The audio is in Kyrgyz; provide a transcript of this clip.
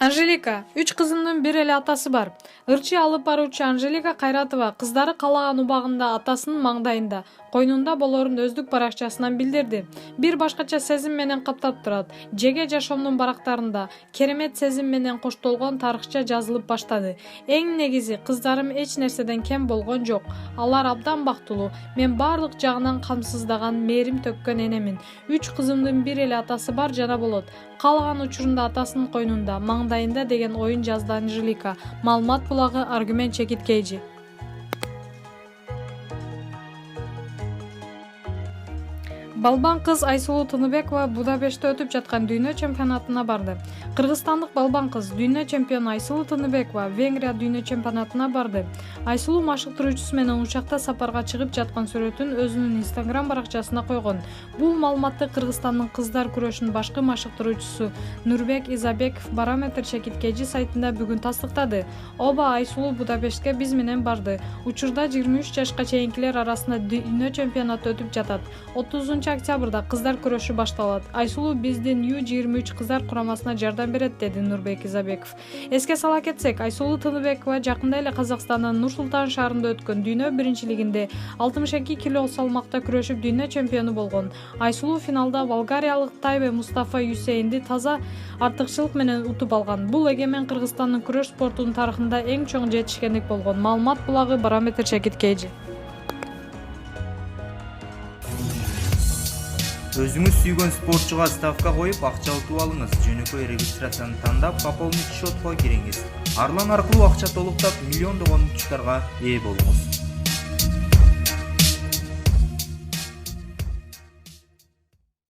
Анжелика. 3 кызымдын бир эле атасы бар. Ырчы алып баруучу Анжелика Кайратова кыздары каалаган убагында атасынын маңдайында, койнунда болорун өздүк баракчасынан билдирди. Бир башкача сезим менен каптап турат. Жеге жашоомдун барактарында керемет сезим менен коштолгон тарыхча жазылып баштады. Эң негизи, кыздарым эч нерседен кем болгон жок. Алар абдан бактылуу. Мен баардык жагынан камсыздаган, мээрим төккөн энемин. 3 кызымдын бир эле атасы бар жана болот. Каалаган учурунда атасынын койнунда, маңдайында деген оюн жазды Анжелика. Маалымат булагы Аргумент Чекиткейжи. Балбан кыз Айсулуу Тыныбекова Будапештте өтүп жаткан дүйнө чемпионатына барды. Кыргызстандык балбан кыз дүйнө чемпиону Айсулуу Тыныбекова Венгрия дүйнө чемпионатына барды. Айсулуу машыктыруучусу менен учакта сапарга чыгып жаткан сүрөтүн өзүнүн Instagram баракчасына койгон. Бул маалыматты Кыргызстандын кыздар күрөшүнүн башкы машыктыруучусу Нурбек Изабеков Барометр Чекиткейжи сайтында бүгүн тастыктады. Оба Айсулуу Будапештке биз менен барды. Учурда 23 жашка чейинкилер арасында дүйнө чемпионаты өтүп жатат. 30 октябрда кыздар күрөшү башталат. Айсулуу биздин U23 кыздар курамасына жардам берет, деди Нурбек Изабеков. Эске сала кетсек, Айсулуу Тыныбекова жакында эле Казакстандын Нур-Султан шаарында өткөн дүйнө биринчилигинде 62 кг салмакта күрөшүп дүйнө чемпиону болгон. Айсулуу финалда болгариялык Тайбе Мустафа Юсейнди таза артыкчылык менен утуп алган. Бул эгемен Кыргызстандын күрөш спортунун тарыхында эң чоң жетишкендик болгон. Маалымат булагы Барометр Чекиткейжи. Өзүңүз сүйгөн спортчуга ставка коюп акча утуп алыңыз. Жөнөкөй регистрацияны тандап, пополнить счетко кириңиз. Арлан аркылуу акча толуктап, миллиондогон утуштарга ээ болуңуз.